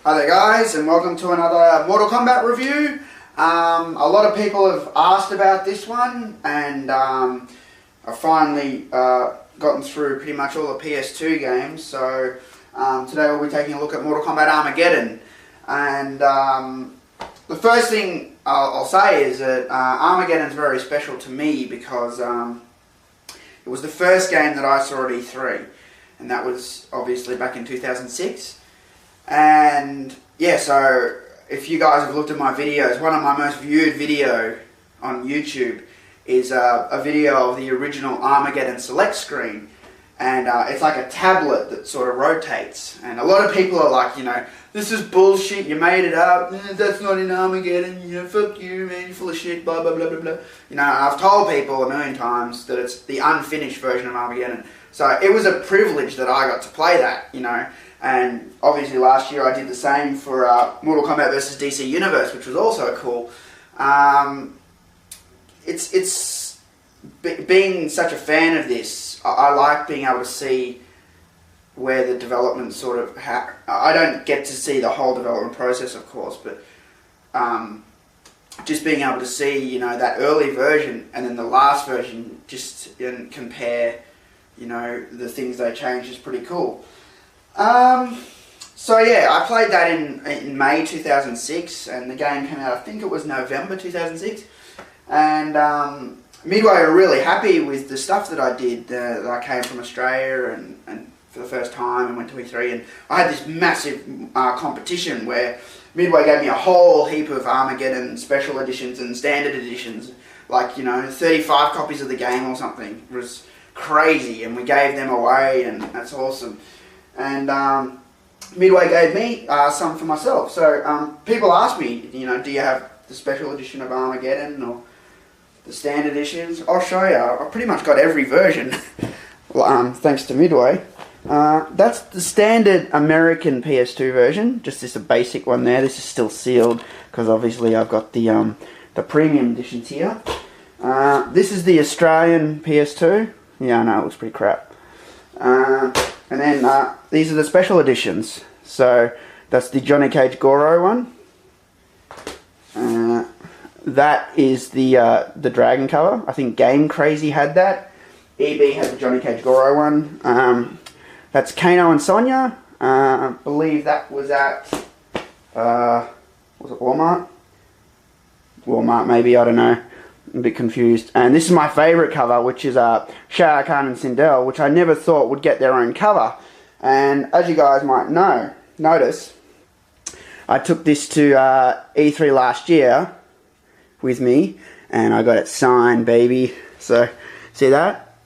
Hi there guys, and welcome to another Mortal Kombat review. A lot of people have asked about this one, and I've finally gotten through pretty much all the PS2 games, so today we'll be taking a look at Mortal Kombat Armageddon. And the first thing I'll say is that Armageddon is very special to me because it was the first game that I saw at E3, and that was obviously back in 2006. And yeah, so if you guys have looked at my videos, one of my most viewed video on YouTube is a video of the original Armageddon select screen, and it's like a tablet that sort of rotates, and a lot of people are like, you know, this is bullshit, you made it up, that's not in Armageddon, you know, fuck you man, you're full of shit, blah blah blah blah blah. You know, I've told people a million times that it's the unfinished version of Armageddon, so it was a privilege that I got to play that, you know. And obviously last year I did the same for Mortal Kombat vs DC Universe, which was also cool. Being such a fan of this, I like being able to see where the development sort of... I don't get to see the whole development process, of course, but just being able to see, you know, that early version and then the last version, just and compare, you know, the things they changed is pretty cool. So yeah, I played that in May 2006, and the game came out, I think it was November 2006, and Midway were really happy with the stuff that I did. That I came from Australia and for the first time and went to E3, and I had this massive competition where Midway gave me a whole heap of Armageddon special editions and standard editions, like, you know, 35 copies of the game or something. It was crazy, and we gave them away, and that's awesome. And Midway gave me some for myself. So people ask me, you know, do you have the special edition of Armageddon or the standard editions? I'll show you. I've pretty much got every version, thanks to Midway. That's the standard American PS2 version, just this a basic one there. This is still sealed because obviously I've got the premium editions here. This is the Australian PS2. Yeah, I know, it looks pretty crap. And then these are the special editions. So that's the Johnny Cage Goro one. That is the Dragon cover. I think Game Crazy had that. EB had the Johnny Cage Goro one. That's Kano and Sonya. I believe that was at was it Walmart? Walmart maybe, I don't know. I'm a bit confused. And this is my favourite cover, which is Shah Khan and Sindel, which I never thought would get their own cover. And as you guys might notice, I took this to E3 last year with me, and I got it signed, baby. So, see that?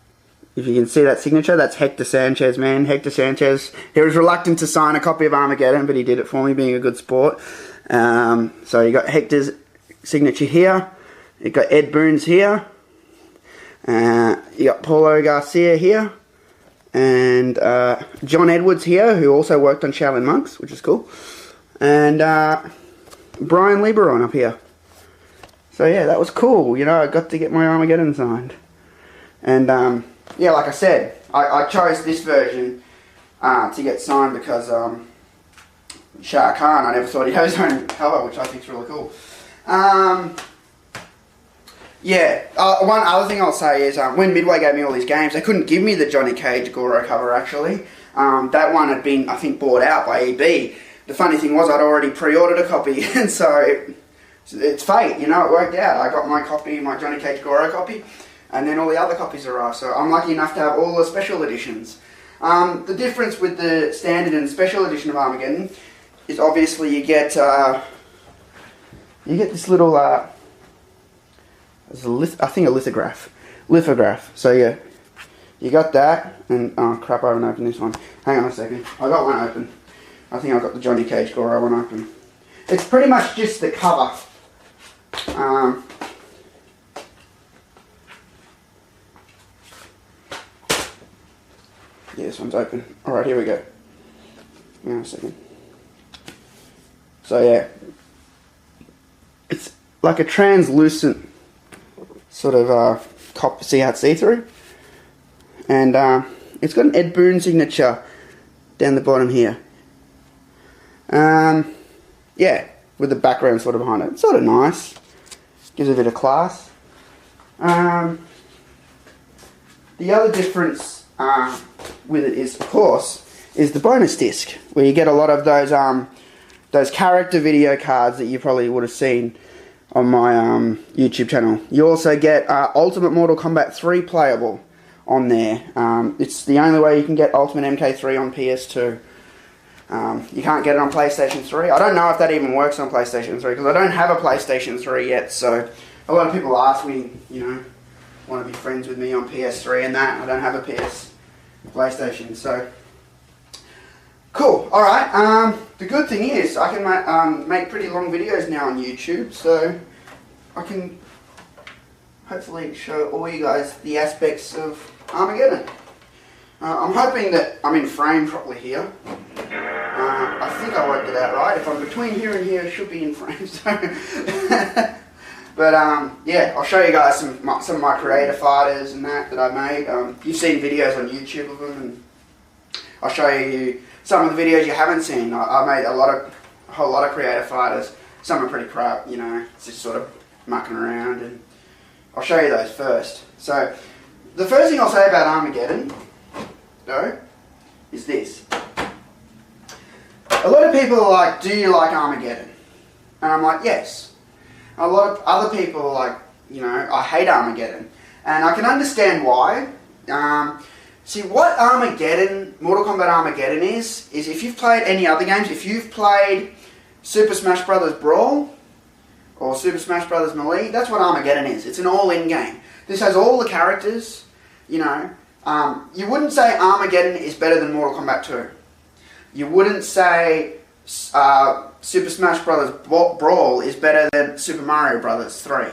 If you can see that signature, that's Hector Sanchez, man. Hector Sanchez. He was reluctant to sign a copy of Armageddon, but he did it for me, being a good sport. So you got Hector's signature here. You got Ed Boon's here, you got Paulo Garcia here, and John Edwards here, who also worked on Shaolin Monks, which is cool, and Brian Lieberon up here. So yeah, that was cool, you know, I got to get my Armageddon signed. And yeah, like I said, I chose this version to get signed because Shah Khan, I never thought he'd have his own cover, which I think is really cool. Yeah, one other thing I'll say is when Midway gave me all these games, they couldn't give me the Johnny Cage Goro cover actually. That one had been, I think, bought out by EB. The funny thing was I'd already pre-ordered a copy, and so it's fate, you know, it worked out. I got my copy, my Johnny Cage Goro copy, and then all the other copies arrived, so I'm lucky enough to have all the special editions. The difference with the standard and special edition of Armageddon is obviously you get this little... I think a lithograph. So yeah, you got that, and oh crap, I haven't opened this one. Hang on a second, I got one open. I think I've got the Johnny Cage Goro one open. It's pretty much just the cover. Yeah, this one's open. Alright, here we go. Hang on a second. So yeah, it's like a translucent sort of copper, see how it's see-through, and it's got an Ed Boon signature down the bottom here. Yeah, with the background sort of behind it. It's sort of nice. Gives a bit of class. The other difference with it is, of course, is the bonus disc, where you get a lot of those character video cards that you probably would have seen on my YouTube channel. You also get Ultimate Mortal Kombat 3 playable on there. It's the only way you can get Ultimate MK3 on PS2. You can't get it on PlayStation 3. I don't know if that even works on PlayStation 3, because I don't have a PlayStation 3 yet, so a lot of people ask me, you know, want to be friends with me on PS3 and that. I don't have a PlayStation, so cool. Alright, the good thing is I can make pretty long videos now on YouTube, so I can hopefully show all you guys the aspects of Armageddon. I'm hoping that I'm in frame properly here. I think I worked it out right. If I'm between here and here, it should be in frame. So but yeah, I'll show you guys some of my creator fighters and that I made. You've seen videos on YouTube of them, and I'll show you some of the videos you haven't seen. I made a whole lot of creator fighters. Some are pretty crap, you know, it's just sort of mucking around, and I'll show you those first. So the first thing I'll say about Armageddon, though, is this. A lot of people are like, do you like Armageddon? And I'm like, yes. A lot of other people are like, you know, I hate Armageddon. And I can understand why. See, what Armageddon, Mortal Kombat Armageddon is if you've played any other games, if you've played Super Smash Bros. Brawl, or Super Smash Bros. Melee, that's what Armageddon is. It's an all-in game. This has all the characters, you know. You wouldn't say Armageddon is better than Mortal Kombat 2. You wouldn't say Super Smash Bros. Brawl is better than Super Mario Bros. 3.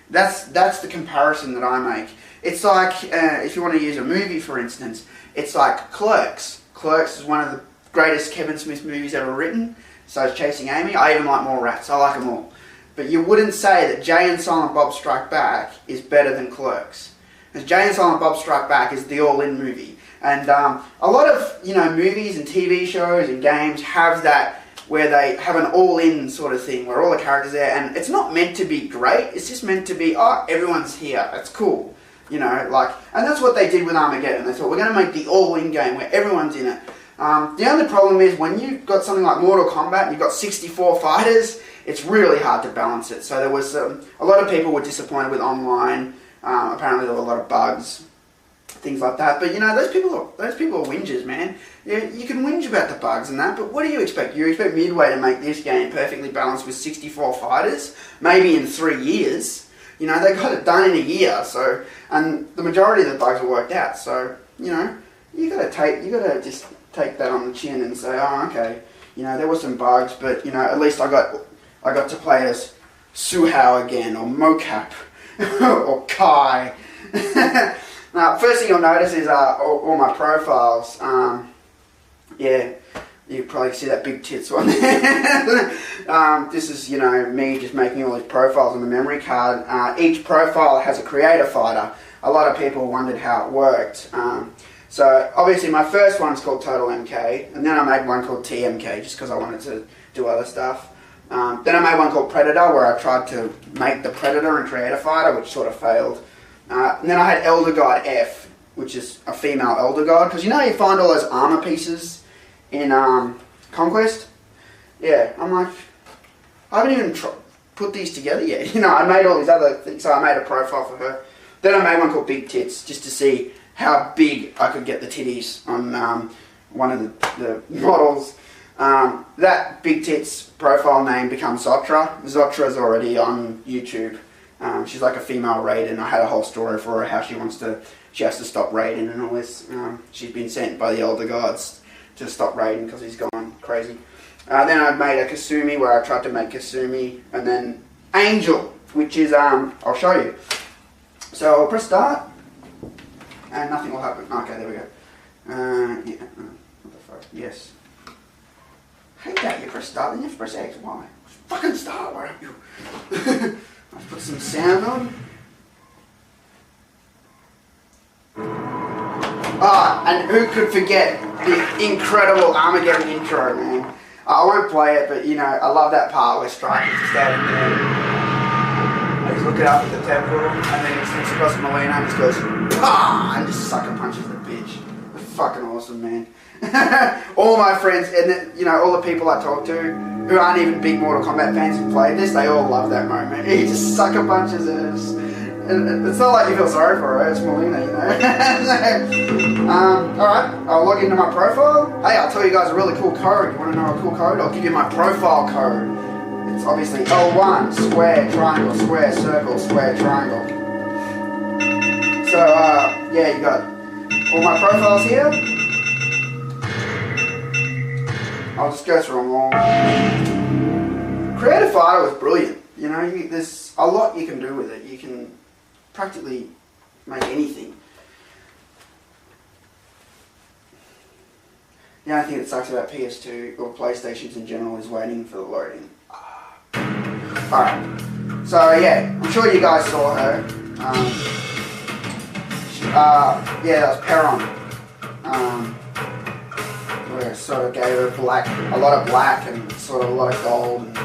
That's the comparison that I make. It's like, if you want to use a movie for instance, it's like Clerks. Clerks is one of the greatest Kevin Smith movies ever written. So is Chasing Amy. I even like Mallrats. I like them all. But you wouldn't say that Jay and Silent Bob Strike Back is better than Clerks. Because Jay and Silent Bob Strike Back is the all-in movie. And a lot of, you know, movies and TV shows and games have that, where they have an all-in sort of thing, where all the characters are there, and it's not meant to be great, it's just meant to be, oh, everyone's here, that's cool. You know, like, and that's what they did with Armageddon. They thought, we're going to make the all-in game where everyone's in it. The only problem is, when you've got something like Mortal Kombat and you've got 64 fighters, it's really hard to balance it. So there was, a lot of people were disappointed with online. Apparently there were a lot of bugs, things like that. But you know, those people are whingers, man. You can whinge about the bugs and that, but what do you expect? You expect Midway to make this game perfectly balanced with 64 fighters, maybe in 3 years. You know, they got it done in a year, so, and the majority of the bugs were worked out. So, you know, you gotta just take that on the chin and say, oh, okay, you know, there were some bugs, but you know, at least I got to play as Suhao again, or Mocap, or Kai. Now, first thing you'll notice is all my profiles. Yeah, you probably see that big tits one there. This is, you know, me just making all these profiles on the memory card. Each profile has a creator fighter. A lot of people wondered how it worked. So, obviously my first one's called Total MK, and then I made one called TMK, just because I wanted to do other stuff. Then I made one called Predator, where I tried to make the Predator and create a fighter, which sort of failed. And then I had Elder God F, which is a female Elder God, because you know you find all those armor pieces in Conquest? Yeah, I'm like, I haven't even put these together yet. You know, I made all these other things, so I made a profile for her. Then I made one called Big Tits, just to see how big I could get the titties on one of the models. That Big Tits profile name becomes Zotra. Zotra's already on YouTube. She's like a female Raiden. I had a whole story for her, how she has to stop Raiden and all this. She's been sent by the Elder Gods to stop Raiden because he's gone crazy. Then I made a Kasumi, where I tried to make Kasumi, and then Angel, which is, I'll show you. So I'll press start, and nothing will happen. Okay, there we go. Yeah, what the fuck, yes. I hate that, you press start, then you have to press X. Why? Fucking start, why don't you? Let's put some sound on. Ah, and who could forget the incredible Armageddon intro, man? I won't play it, but you know, I love that part where Striker's just standing there. He's looking up at the temple, and then he sneaks across Molina and just goes, "Ah!" and just sucker punches the bitch. It's fucking awesome, man. All my friends, and you know, all the people I talk to who aren't even big Mortal Kombat fans who played this, they all love that moment. He just sucker punches and it's not like you feel sorry for her, it's Molina, you know. Alright, I'll log into my profile. Hey, I'll tell you guys a really cool code. You want to know a cool code? I'll give you my profile code. It's obviously L1, square, triangle, square, circle, square, triangle. So, yeah, you got all my profiles here. I'll just go through them all. Creative Fighter was brilliant. You know, there's a lot you can do with it. You can practically make anything. The only thing that sucks about PS2 or PlayStations in general is waiting for the loading. Alright, so yeah, I'm sure you guys saw her. Yeah, that was Perron. Where it sort of gave her a lot of black and sort of a lot of gold and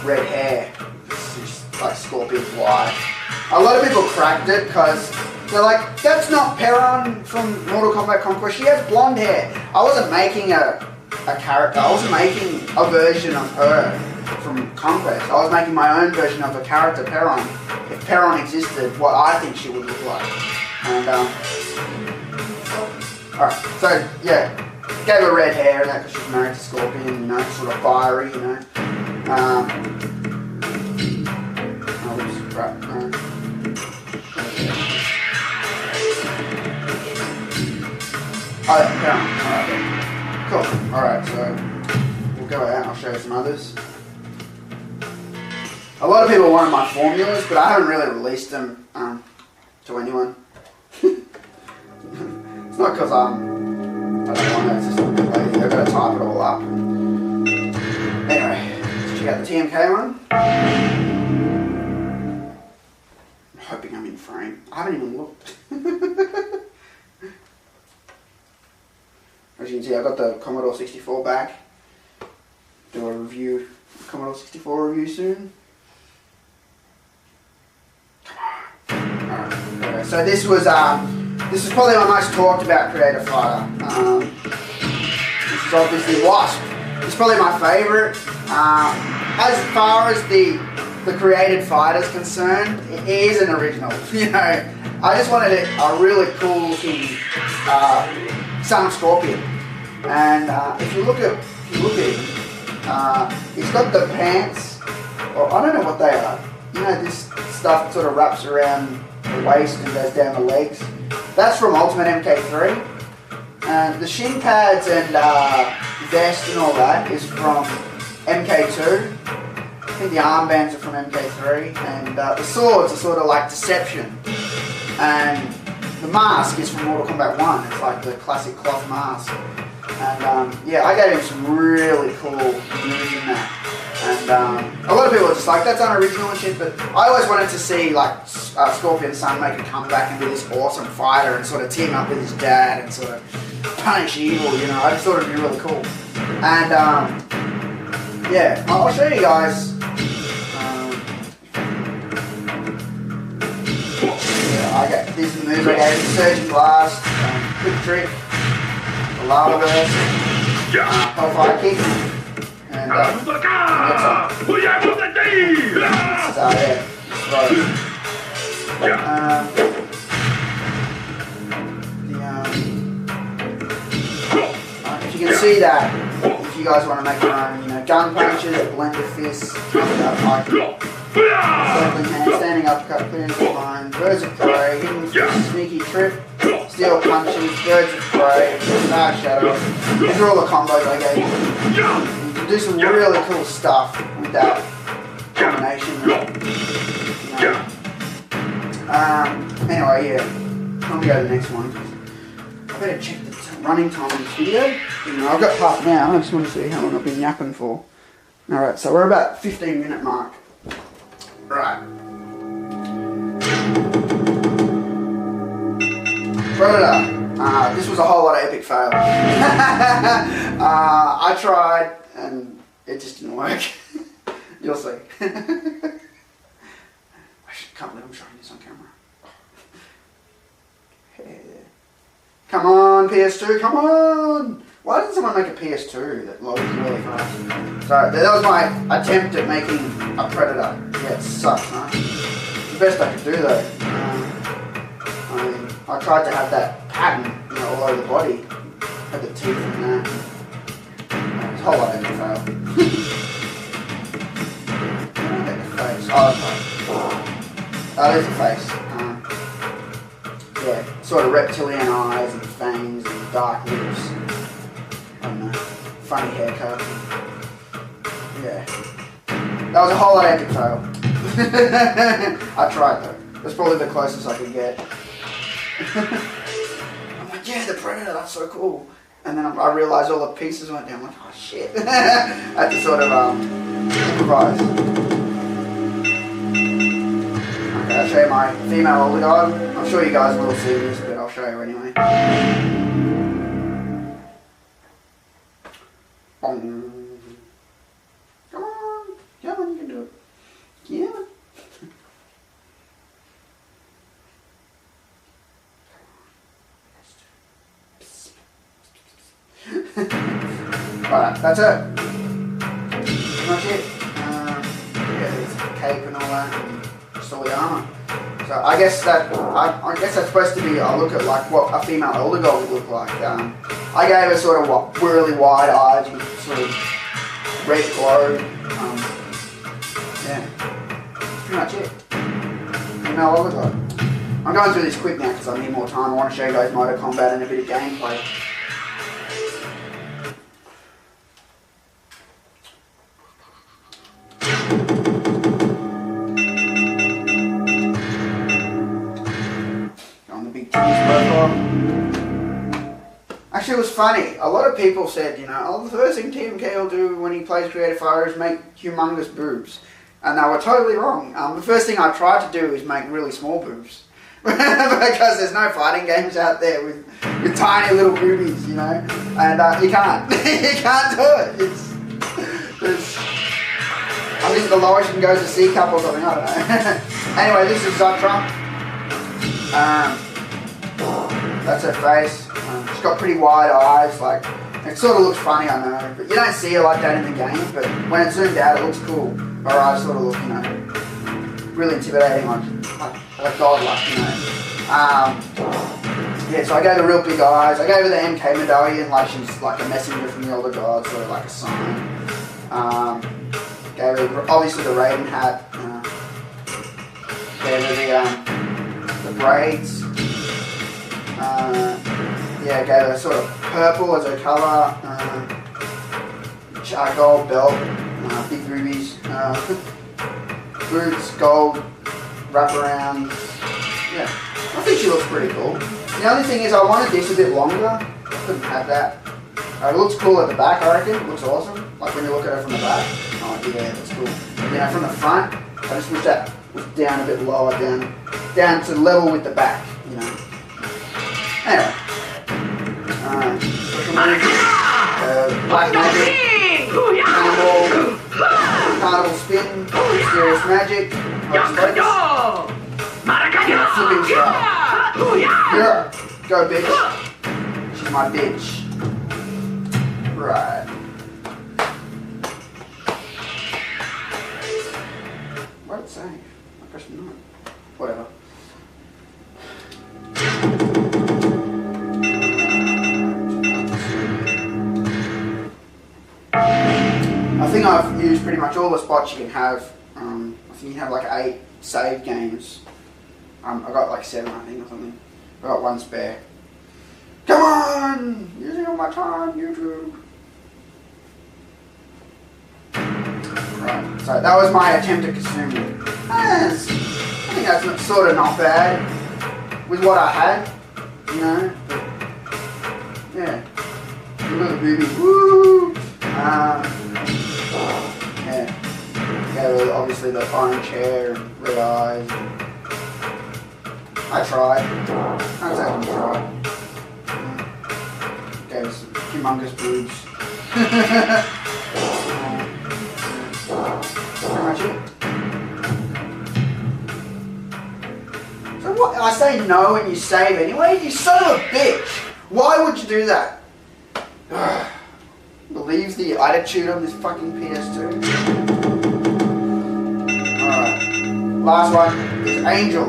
red hair. It's like Scorpion's wife. A lot of people cracked it because they're like, that's not Perron from Mortal Kombat Conquest, she has blonde hair. I wasn't making a character, I wasn't making a version of her from Conquest. I was making my own version of a character, Perron. If Perron existed, what I think she would look like. And, alright, so, yeah, gave her red hair and that because she's married to Scorpion, you know, sort of fiery, you know. Alright, cool. Alright, so we'll go out and I'll show you some others. A lot of people wanted my formulas, but I haven't really released them to anyone. It's not because I don't want to, it's just a bit lazy. I've got to type it all up. Anyway, let's check out the TMK one. I'm hoping I'm in frame. I haven't even looked. As you can see, I've got the Commodore 64 back. Do a review, Commodore 64 review soon. Alright, okay. So this is probably my most talked about Creative Fighter. This is obviously Wasp. It's probably my favourite. As far as the created fighter is concerned, it is an original. You know, I just wanted a really cool looking Son of Scorpion. And if you look at him, he's got the pants, or I don't know what they are. You know, this stuff sort of wraps around the waist and goes down the legs. That's from Ultimate MK3. And the shin pads and vest and all that is from MK2. I think the armbands are from MK3. And the swords are sort of like Deception. And the mask is from Mortal Kombat 1. It's like the classic cloth mask. And yeah, I gave him some really cool moves in that. And a lot of people are just like, that's unoriginal and shit, but I always wanted to see like Scorpion's son make a comeback and be this awesome fighter and sort of team up with his dad and sort of punish evil, you know. I just thought it'd be really cool. And yeah, I'll show you guys. Yeah, these are the moves I gave him: Surging Blast, Quick Trick, the Lava Burst, Hellfire Kick. And yeah, if you can see that, if you guys want to make your own, you know, gun punches, blender fists, circling hand, standing uppercut, clearing the line, birds of prey, hidden fist, sneaky trip, steel punches, birds of prey, dark shadow. These are all the combos I gave you. Do some really cool stuff with that combination. You know. Anyway, yeah, I'm gonna go to the next one. I better check the running time on this video. You know, I've got half an hour. I just want to see how long I've been yapping for. All right, so we're about 15-minute mark. Right. This was a whole lot of epic fail. I tried, and it just didn't work. You'll see. I can't believe I'm showing this on camera. Come on, PS2, come on! Why didn't someone make a PS2 that loads really fast? So that was my attempt at making a Predator. Yeah, it sucks, huh? The best I could do though. I mean, I tried to have that pattern, you know, all over the body. Had the teeth and that. It's a whole lot of fail. Face. Oh, okay. Oh, there's a face. Yeah, sort of reptilian eyes and fangs and dark lips. I don't know. Funny haircut. Yeah. That was a whole lot of epic fail. I tried though. That's probably the closest I could get. I'm like, yeah, the Predator, that's so cool. And then I realised all the pieces went down. I'm like, oh shit. I had to sort of improvise. Okay, I'll show you my female older dog. I'm sure you guys will see this, but I'll show you anyway. Come on, you can do it. Yeah. Right, that's it. Pretty much it. Yeah, there's a cape and all that, and just all the armour. So I guess that I guess that's supposed to be a look at like what a female elder dog would look like. I gave her sort of what really wide eyes with sort of red glow. Yeah, that's pretty much it. Female elder dog. I'm going through this quick now because I need more time. I want to show you guys Mortal Kombat and a bit of gameplay. Actually, it was funny. A lot of people said, you know, oh, the first thing TMK will do when he plays Creative Fire is make humongous boobs. And they were totally wrong. The first thing I tried to do is make really small boobs. Because there's no fighting games out there with tiny little boobies, you know. And you can't. You can't do it. I think the lowest you can go is a C cup or something, I don't know. Anyway, this is Trump. That's her face. She's got pretty wide eyes, like, it sort of looks funny, I know, but you don't see her like that in the game, but when it's zoomed out, it looks cool. Her eyes sort of look, you know, really intimidating, like godlike, you know. Yeah, so I gave her real big eyes. I gave her the MK medallion, like she's like a messenger from the older gods, sort of like a sign. Gave her, obviously, the Raiden hat. Gave her the braids. Yeah, gave her sort of purple as her colour, gold belt, big rubies, boots, gold, wraparound. Yeah, I think she looks pretty cool. The only thing is I wanted this a bit longer. I couldn't have that. It looks cool at the back, I reckon. It looks awesome. Like when you look at her from the back. Oh yeah, that's cool. But, you know, from the front, I just wish that was down a bit lower, down to level with the back, you know. Anyway. Black magic, carnival spin, mysterious magic, flipping shot. Yeah, go bitch. She's my bitch. Right. What did it say? I pressed no. Whatever. I think I've used pretty much all the spots you can have. I think you have like 8 save games. I got like 7, I think, or something. I got 1 spare. Come on! Using all my time, YouTube. Right, so that was my attempt at consuming. I think that's sort of not bad with what I had, you know. But, yeah. Look at the boobies. Woo! Yeah, obviously the orange hair and red eyes. I tried. I exactly tried. Gave us humongous boobs. say no when you save anyway? You son of a bitch! Why would you do that? Believes the attitude on this fucking PS2. Alright. Last one is Angel,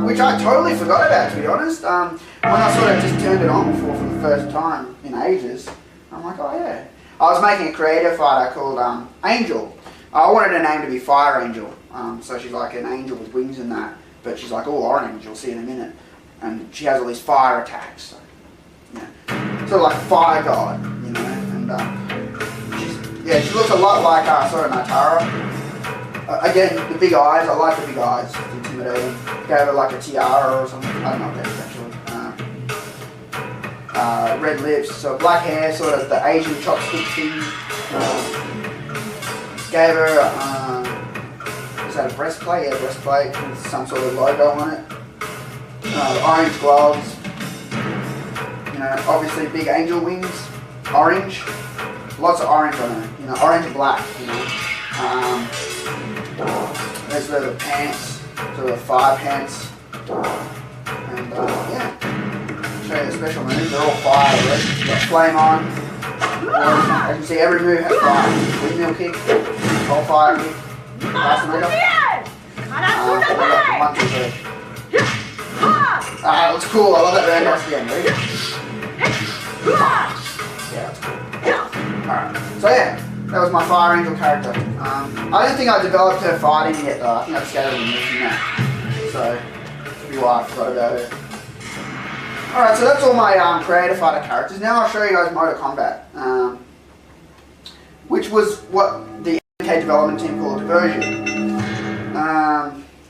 which I totally forgot about, to be honest. When I sort of just turned it on before for the first time in ages, I'm like, oh yeah. I was making a creative fighter called Angel. I wanted her name to be Fire Angel, so she's like an angel with wings and that, but she's like all orange, you'll see in a minute. And she has all these fire attacks, so, yeah. Sort of like Fire God, you know, and she looks a lot like sort of Natara. Again, the big eyes, I like the big eyes, it's intimidating. Gave her like a tiara or something, I don't know what that is actually. Red lips, so black hair, sort of the Asian chopstick thing. Gave her, is that a breastplate? Yeah, breastplate with some sort of logo on it. Orange gloves. You know, obviously big angel wings. Orange. Lots of orange on her. You know, orange and black, you know. There's the pants, sort of fire pants. And yeah. Show you the special moves. They're all fire, right? Got flame on. As you can see, every move has fire. Windmill kick, all fire kick, fast and looks cool. I love that roundhouse again. Ready? Yeah, that's cool. Alright, so yeah, that was my Fire Angel character. I don't think I developed her fighting yet though. I think I just gave her the moves in that. So, that's why I forgot about it. Alright, so that's all my creative fighter characters. Now I'll show you guys Mortal Kombat, which was what the TMK development team called a diversion.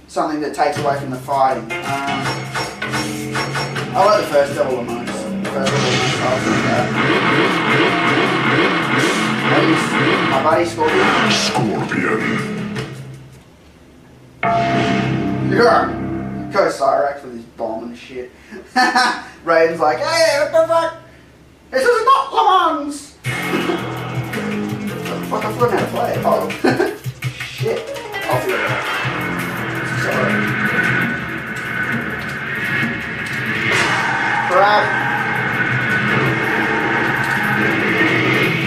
Something that takes away from the fighting. I like the first level the most. My buddy Scorpion. Yeah. Go Cyrax with his bomb and shit. Raiden's like, hey, what the fuck? This is not Le Mans! What the fuck, I forgot how to play it. Oh. Shit. I'll figure it out. Sorry. Crap.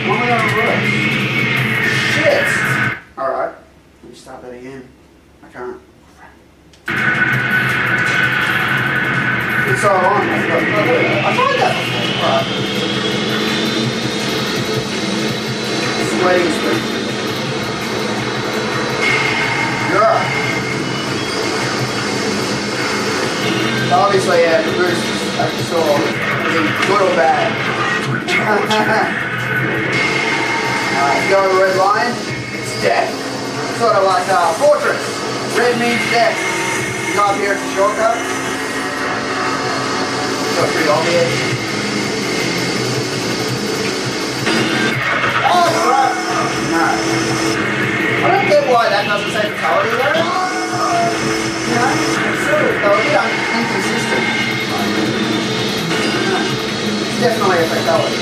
What am I gonna rush? Shit! Alright. Let me start that again. I can't. It's so long. I tried that before. Alright. Sweating streak. Yeah. Obviously, yeah, the boost, as you saw, is good or bad. If you go over Red Line, it's death. Sort of like Fortress. Red means death. You go up here, it's a shortcut. So pretty obvious. Oh crap! No. I don't get why that doesn't say fatality though. You know, it's sort of a bit inconsistent. It's definitely a fatality.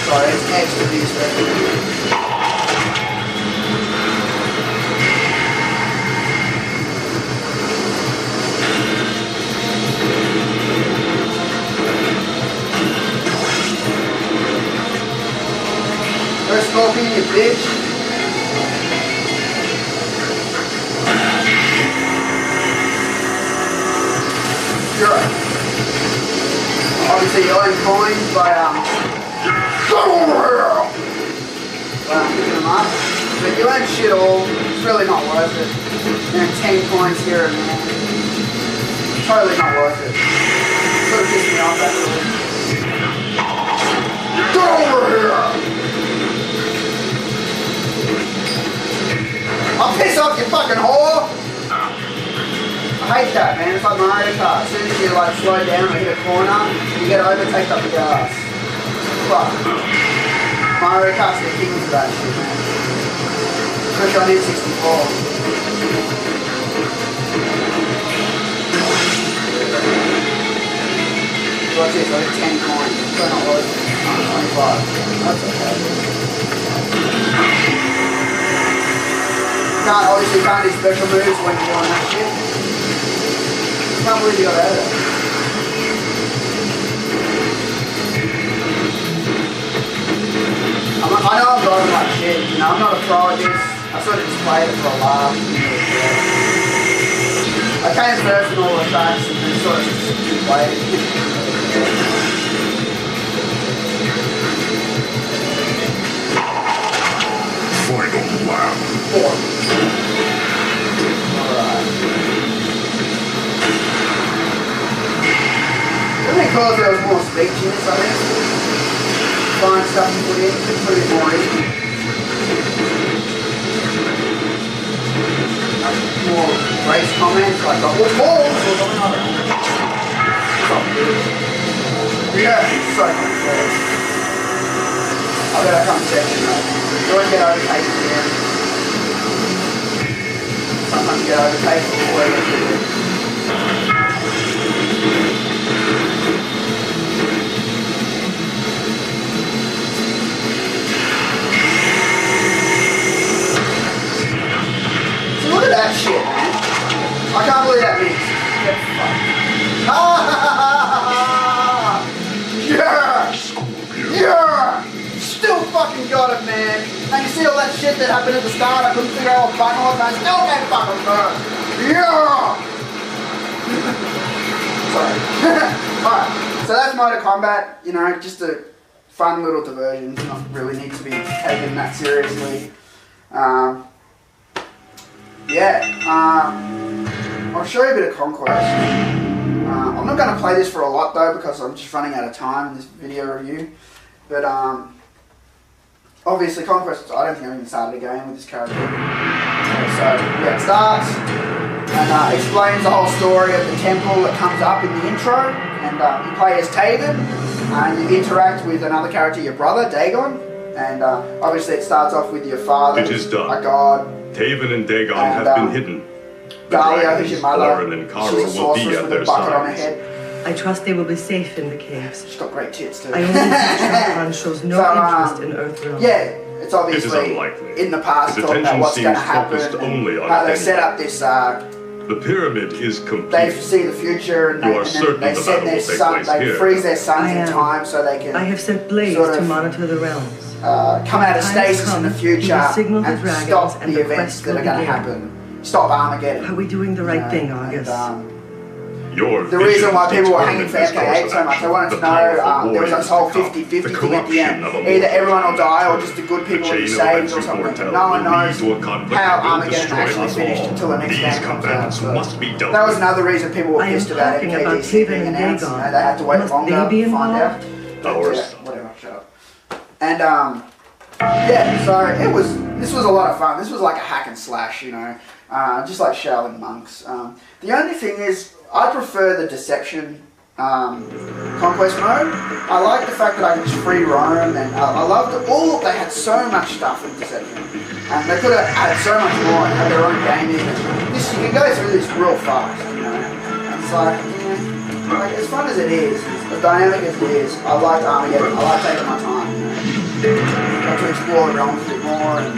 Sorry, it's extra use there. There's Scorpion, you bitch. Sure. Obviously you earn coins by picking them up. But you earn shit all, it's really not worth it. You earn 10 coins here and there. Totally not worth it. Sort of pissed me off actually. Get over here! I'll piss off, you fucking whore! I hate that, man. It's like Mario Kart. As soon as you like slow down or hit a corner, you get overtaken up your ass. Fuck. Mario Kart's the king for that shit, man. Especially on N64. What's this? I got 10 coins. So not worth it. 25. That's okay. Obviously can't do special moves when you're doing that shit. Can't believe you got out of it. I know I'm driving like shit, you know, I'm not a pro at this. I sort of just played it for a laugh. I came first in all the tracks and then sort of just played it. Final lap. 4. Alright. It would be cool if there was more speech in this, I think. Find stuff to put in, just put it more in. More race comments, like, oh, what's more? Or something like that. Yeah, it's so much. I bet I come second though. You always get overtaken again. Sometimes you get overtaken before you get to it. So look at that shit, man. I can't believe that mix. Get fucked. Yeah! Yeah! Still fucking got it, man. And you see all that shit that happened at the start, I couldn't figure out what button was, and I still can't fucking burn. Yeah! Sorry. Alright, so that's Mortal Kombat, you know, just a fun little diversion. Does not really need to be taken that seriously. I'll show you a bit of Conquest. I'm not going to play this for a lot though, because I'm just running out of time in this video review. But obviously Conquest, I don't think I've even started a game with this character. So yeah, it starts and explains the whole story of the temple that comes up in the intro. And you play as Taven, and you interact with another character, your brother, Dagon. And obviously it starts off with your father, It is done. a god. Taven and Dagon have been hidden. The Dahlia, who's your mother, Lauren and Kara she's a will be sorceress at with their a bucket on her sides. head. I trust they will be safe in the caves. She's got great tits too. I only think Khan shows no interest in Earthrealm. Yeah, it's obviously It is unlikely. in the past His talking about attention what's going to seems happen. focused only on How they things. set up this, The pyramid is complete. they see the future and, You are and certain then they the set battle their will take sun, place they here. freeze their suns I in am. time so they can I have sent Blaze sort of, to monitor the realms. come out of Time stasis has in the come, future we will signal the and dragons stop and the the events quest that will are going to begin. happen. Stop Armageddon. Are we doing the right thing, And, August? Your the reason why vision people were determines hanging for this course FK8 of so much, action. they wanted to The know, powerful there was this warriors whole to come. 50-50 The thing at the corruption end. of a Either mortal everyone will die or combat. just the good The people will be chain of saved events or of something. mortality No one will knows lead to a conflict how that will Armageddon destroy actually us finished all. until the next These game comes out. combatants So must be dealt that was with. another reason people were I am pissed about talking about MKDC Taven being and announced. Dagon. You know, they had to wait Must longer they be to find out. involved? But, Ours. whatever, shut up. And yeah, so this was a lot of fun. This was like a hack and slash, you know, just like Shaolin monks. The only thing is, I prefer the deception conquest mode. I like the fact that I can just free roam, and I loved it. They had so much stuff in deception, and they could have added so much more and had their own gaming. This, you can go through this real fast, you know. And it's like, like as fun as it is, as dynamic as it is, I like Armageddon. I like taking my time, you know. Got to explore the realms a bit more, and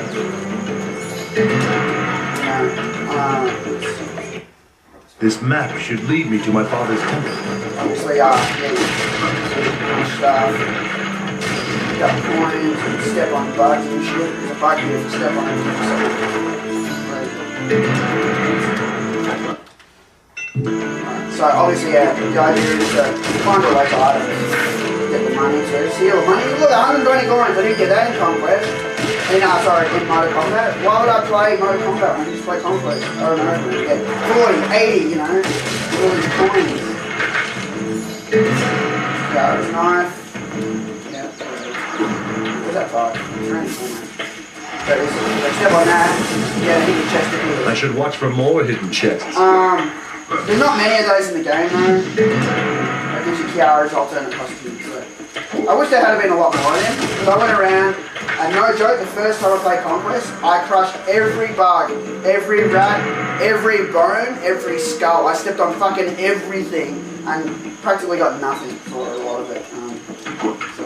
This map should lead me to my father's temple. obviously, stuff. Got coins and step on bugs and shit. There's a bug here if you step on it. So obviously, yeah, the idea is to find all those items, get the money, so steal the money. Look, 120 coins. I didn't get that in Conquest. In Mortal Kombat. Why would I play Mortal Kombat when I just play Conquest? I don't know. You get 40, 80, you know, all these coins. Yeah, it's knife. Yeah. Where's that fight? It's around the corner. So let's step on that. Yeah, hit your chest a bit. I should watch for more hidden chests. There's not many of those in the game though. That gives you Kiara's alternate costume. So I wish there had been a lot more of them. But I went around And no joke, the first time I played Conquest, I crushed every bug, every rat, every bone, every skull. I stepped on fucking everything and practically got nothing for a lot of it. So,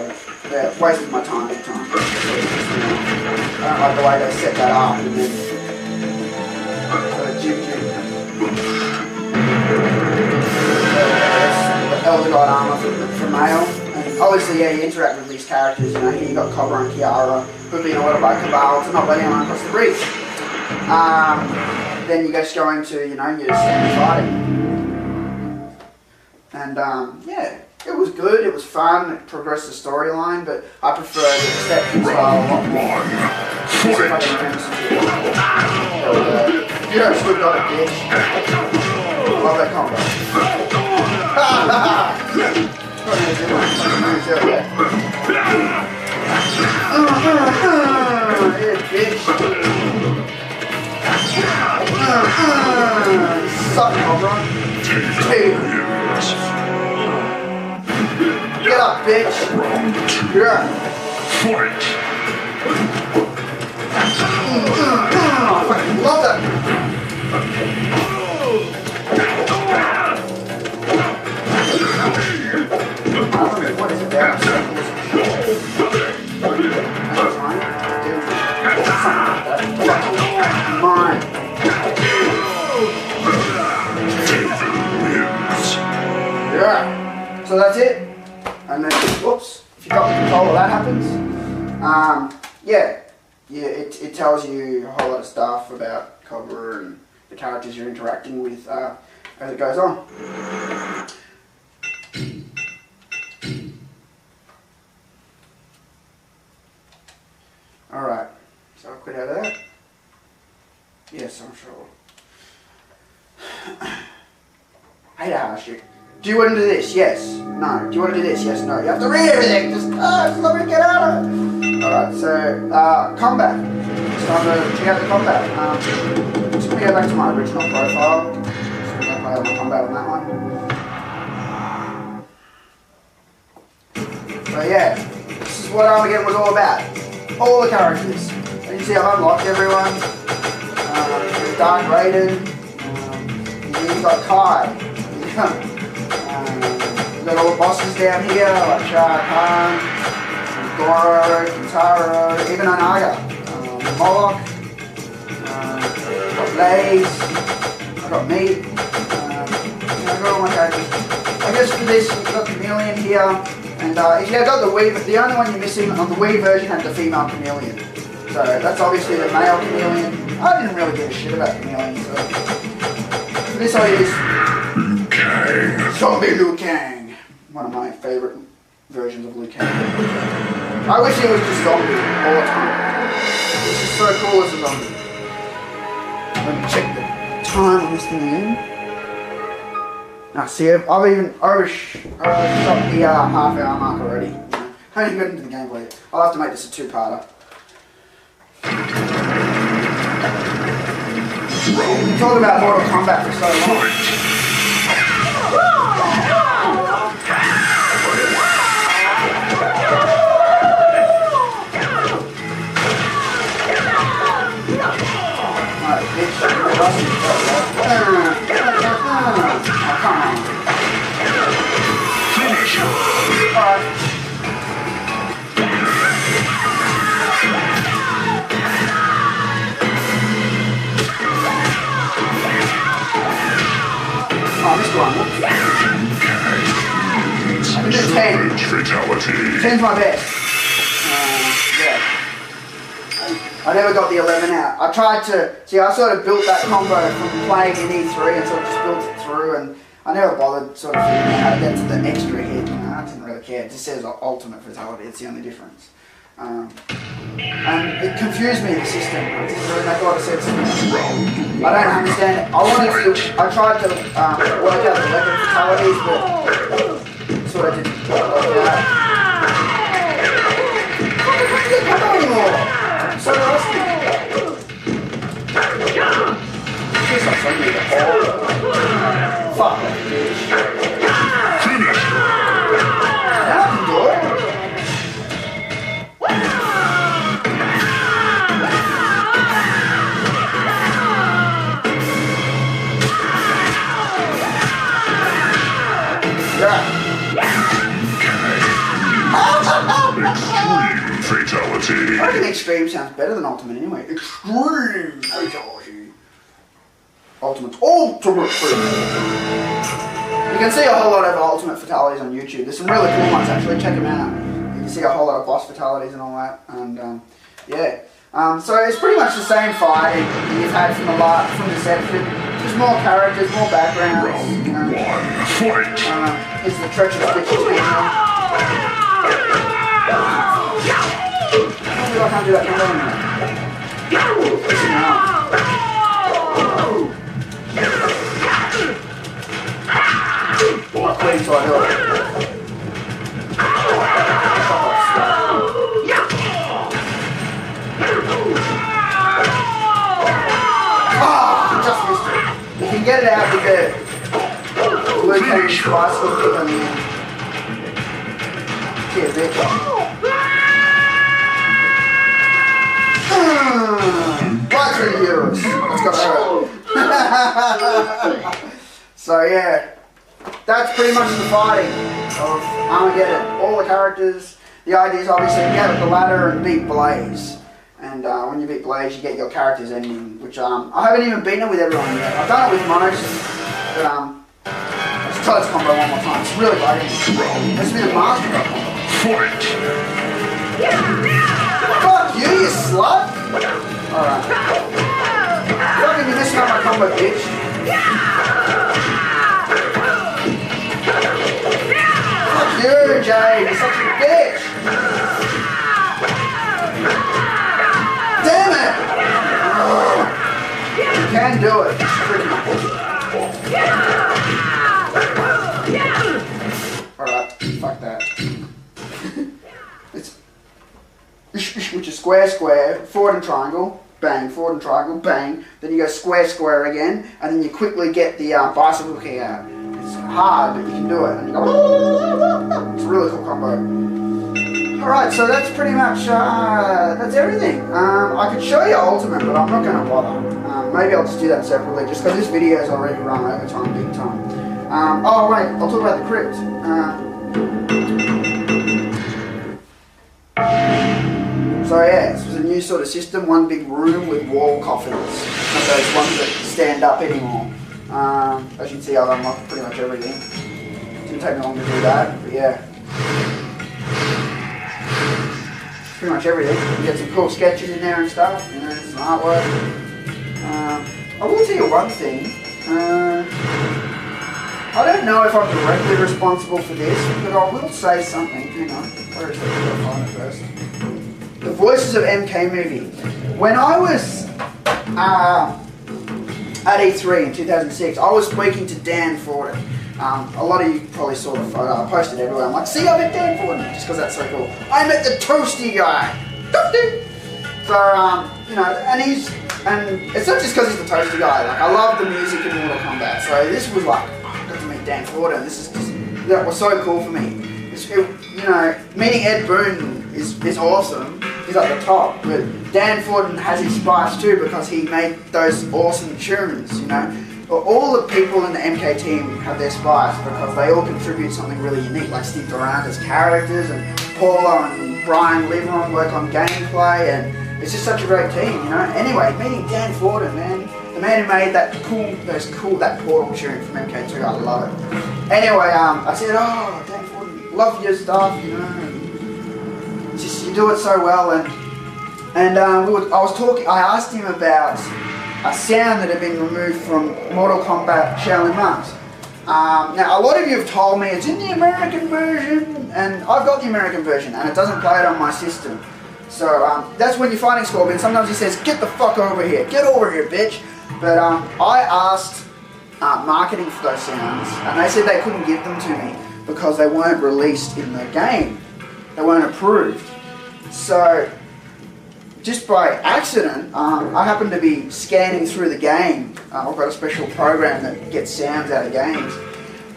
yeah, wasted my time big time. I don't like the way they set that up and then jig. The Elder God armor for male. Obviously, yeah, you interact with these characters, you know, here you got Cobra and Kiara, who've been ordered by Cabal to not let anyone across the bridge. Then you just go into, you know, your standard fighting. And, yeah, it was good, it was fun, it progressed the storyline, but I prefer the deception style a lot more. You're a good dog, bitch. Love that combo. Yeah, bitch. Suck, Cobra. Get up, bitch. Yeah. I fucking love that. What is it there? Mine. Yeah. So that's it. And then, whoops, if you got the controller, that happens. Yeah, it tells you a whole lot of stuff about Cobra and the characters you're interacting with as it goes on. Alright, so I'll quit out of that. Yes, I'm sure. Hate to ask you. Do you want to do this? Yes. No. Do you want to do this? Yes. No. You have to read everything. Just let me get out of it. Alright, so, combat. It's time to check out the combat. Just going to go back to my original profile. Just going to play all my combat on that one. So yeah, this is what Armageddon was all about. All the characters. As you see, I've unlocked everyone. There's Dark Raiden. You've got Kai. You've got all the bosses down here, like Shah Kahn, Goro, Kintaro, even Anaga. Moloch. I've got Blaze. I've got Meat. I've got all my characters. I guess for this, you've got Chameleon here. And if you got the Wii, the only one you're missing on the Wii version had the female Chameleon. So that's obviously the male Chameleon. I didn't really give a shit about Chameleon, so for this I use Liu Kang. Zombie Liu Kang. One of my favourite versions of Liu Kang. I wish he was just zombie all the time. This is so cool as a zombie. Let me check the time on this thing again. Now see, I've even overshot the half-hour mark already. I haven't even got into the gameplay. I'll have to make this a two-parter. We've been talking about Mortal Kombat for so long. Alright, bitch. Come on. Finish. Alright. Oh, I missed one. I can do 10. Fatality. 10's my best. Yeah. I never got the 11 out. I tried to, see, I sort of built that combo from playing in E3 and sort of just built it through, and I never bothered sort of figuring out how to get to the extra hit. You know, I didn't really care. It just says ultimate fatality. It's the only difference. And it confused me, the system. It didn't really make a lot of sense to me. I don't understand it. I tried to work out the weapon fatalities, but sort of didn't work out. I can't get back anymore. I'm so rusty. Feels like something in the hole. Fuck that bitch. Finish. Now I can do it. Extreme fatality. I think Extreme sounds better than Ultimate anyway. Extreme fatality. Ultimate You can see a whole lot of Ultimate fatalities on YouTube. There's some really cool ones actually. Check them out. You can see a whole lot of boss fatalities and all that. And yeah. So it's pretty much the same fight that you've had from Deception. Just more characters, more backgrounds. You know. It's the treacherous bitches now. I can't do that. Not quitting so I do it. Just missed it. You can get it out with the blue cane spice hook kick on the end. Cheers, bitch. Right through the euros. That's got hurt. So yeah, that's pretty much the fighting of Armageddon. All the characters. The idea is obviously you get the ladder and beat Blaze. And when you beat Blaze, you get your character's ending, which I haven't even beaten it with everyone yet. I've done it with most, but let's try this combo one more time. It's really bugging. Let's be the master combo. Fuck you, you slut! Alright. Fucking you missing out my combo, bitch. Fuck you, Jade, you're such a bitch! Damn it! You can do it. Alright, fuck that. Which is square, square, forward and triangle, bang, forward and triangle, bang. Then you go square, square again, and then you quickly get the bicycle kick out. It's hard, but you can do it. And you go, it's a really cool combo. Alright, so that's pretty much, that's everything. I could show you Ultimate, but I'm not going to bother. Maybe I'll just do that separately, just because this video has already run over time, big time. Oh wait, I'll talk about the crypt. So yeah, this was a new sort of system, one big room with wall coffins. Not those ones that stand up anymore. As you can see, I've unlocked pretty much everything. Didn't take me long to do that, but yeah. Pretty much everything. You get some cool sketches in there and stuff, you know, some artwork. I will tell you one thing. I don't know if I'm directly responsible for this, but I will say something. Hang on, where is it? I'll find it first. The Voices of MK movie. When I was at E3 in 2006, I was speaking to Dan Forden. A lot of you probably saw the photo. I posted everywhere. I'm like, see, I met Dan Forden, just because that's so cool. I met the Toasty guy. Toasty! So, you know, and it's not just because he's the Toasty guy. Like, I love the music in Mortal Kombat. So this was like, I got to meet Dan Forden. That was so cool for me. You know, meeting Ed Boon is awesome. He's at the top, but Dan Forden has his spice too because he made those awesome tunes, you know. All the people in the MK team have their spice because they all contribute something really unique, like Steve Duranta's characters and Paula and Brian Leveron work on gameplay, and it's just such a great team, you know. Anyway, meeting Dan Forden, man, the man who made that Portal tune from MK2, I love it. Anyway, I said, oh, Dan Forden, love your stuff, you know. Just you do it so well, and I asked him about a sound that had been removed from Mortal Kombat Shaolin Monks. Now a lot of you have told me it's in the American version, and I've got the American version, and it doesn't play it on my system. So that's when you're fighting Scorpion. Sometimes he says, "Get the fuck over here, get over here, bitch." But I asked marketing for those sounds, and they said they couldn't give them to me because they weren't released in the game. They weren't approved. So, just by accident, I happened to be scanning through the game. I've got a special program that gets sounds out of games.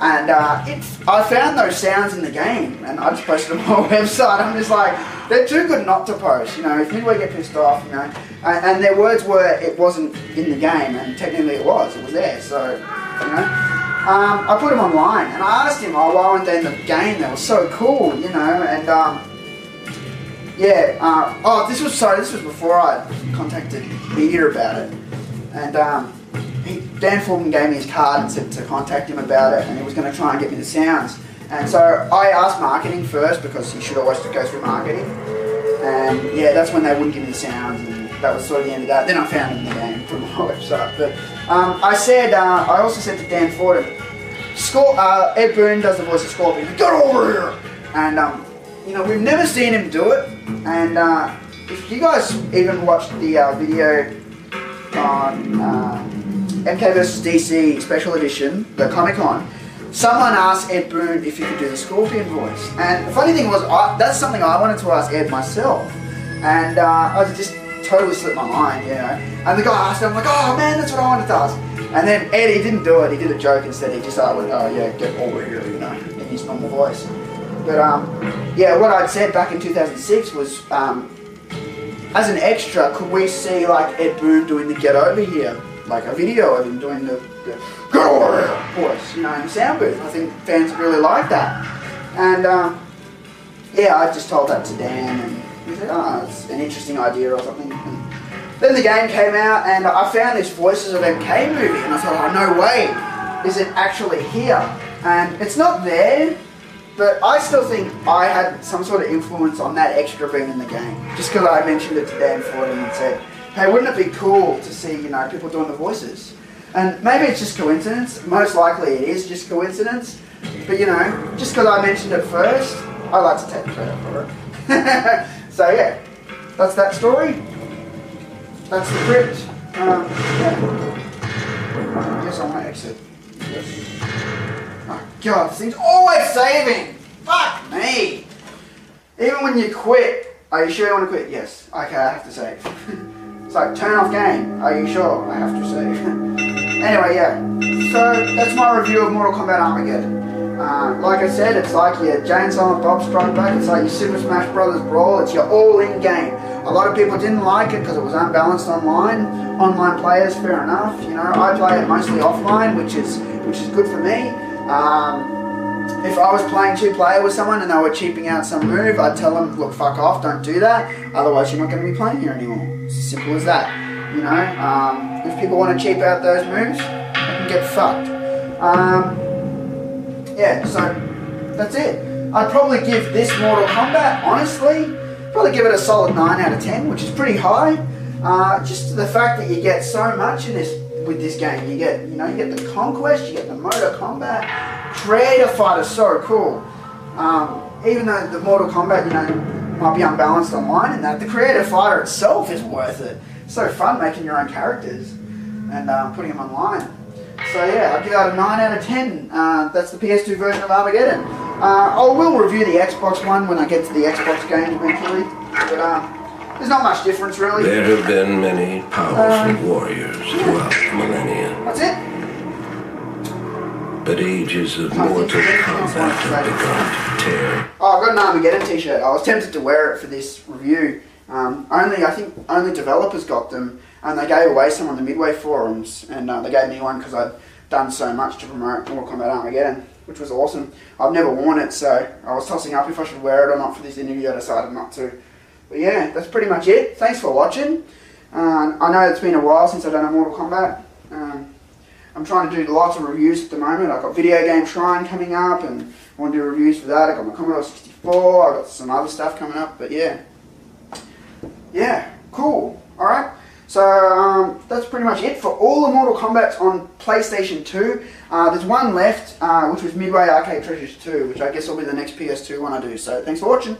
And I found those sounds in the game, and I just posted them on my website. I'm just like, they're too good not to post, you know. If Midway get pissed off, you know. And their words were, it wasn't in the game, and technically it was there. So, you know. I put them online, and I asked him, oh, why weren't they in the game? They were so cool, you know, and this was before I contacted media about it, and Dan Fulton gave me his card and said to contact him about it, and he was going to try and get me the sounds. And so I asked marketing first, because you should always go through marketing, and yeah, that's when they wouldn't give me the sounds, and that was sort of the end of that. Then I found it in the game from my website. But I also said to Dan Fulton, Ed Boon does the voice of Scorpion. Get over here! And you know, we've never seen him do it. And if you guys even watched the video on MK vs DC Special Edition, the Comic Con, someone asked Ed Boon if he could do the Scorpion voice. And the funny thing was, that's something I wanted to ask Ed myself. And I just totally slipped my mind, you know. And the guy asked him, I'm like, oh man, that's what I wanted to ask. And then Ed, he didn't do it, he did a joke instead. He just went, oh yeah, get over here, you know, in his normal voice. But yeah, what I'd said back in 2006 was, as an extra, could we see like Ed Boon doing the get over here, like a video of him doing the get over here voice, you know, in the sound booth. I think fans really like that. And yeah, I just told that to Dan, and he said, oh, it's an interesting idea or something. And then the game came out, and I found this Voices of MK movie, and I thought, oh, no way, is it actually here? And it's not there, but I still think I had some sort of influence on that extra being in the game. Just because I mentioned it to Dan Ford and said, hey, wouldn't it be cool to see, you know, people doing the voices? And maybe it's just coincidence. Most likely it is just coincidence. But, you know, just because I mentioned it first, I like to take credit for it. So, yeah, that's that story. That's the crypt. Yeah. I guess I want to exit. Yes. Oh God, this thing's always saving! Fuck me! Even when you quit, are you sure you want to quit? Yes. Okay, I have to save. It's like, turn off game. Are you sure? I have to save. Anyway, yeah. So, that's my review of Mortal Kombat Armageddon. Like I said, it's like your Jay and Silent Bob Strike Back, it's like your Super Smash Brothers Brawl, it's your all-in game. A lot of people didn't like it because it was unbalanced online. Online players, fair enough. You know, I play it mostly offline, which is good for me. If I was playing two-player with someone and they were cheaping out some move, I'd tell them, look, fuck off, don't do that. Otherwise, you're not going to be playing here anymore. It's as simple as that. You know, if people want to cheap out those moves, they can get fucked. Yeah, so that's it. I'd probably give this Mortal Kombat, honestly, probably give it a solid 9 out of 10, which is pretty high. Just the fact that you get so much in this with this game. You get, you know, you get the Conquest, you get the Mortal Kombat. Creator Fighter's so cool. Even though the Mortal Kombat, you know, might be unbalanced online and that, the Creator Fighter itself is worth it. It's so fun making your own characters and putting them online. So yeah, I'll give that a 9 out of 10. That's the PS2 version of Armageddon. I will review the Xbox one when I get to the Xbox games eventually. But there's not much difference really. There have been many powerful warriors throughout millennia. That's it. But ages of Mortal Kombat have begun to tear. Oh, I've got an Armageddon t-shirt. I was tempted to wear it for this review. I think only developers got them. And they gave away some on the Midway forums, and they gave me one because I'd done so much to promote Mortal Kombat Armageddon, which was awesome. I've never worn it, so I was tossing up if I should wear it or not for this interview. I decided not to. But yeah, that's pretty much it. Thanks for watching. I know it's been a while since I've done a Mortal Kombat. I'm trying to do lots of reviews at the moment. I've got Video Game Shrine coming up, and I want to do reviews for that. I've got my Commodore 64, I've got some other stuff coming up, but yeah. Yeah, cool. Alright. So that's pretty much it for all the Mortal Kombats on PlayStation 2. There's one left, which was Midway Arcade Treasures 2, which I guess will be the next PS2 one I do. So thanks for watching.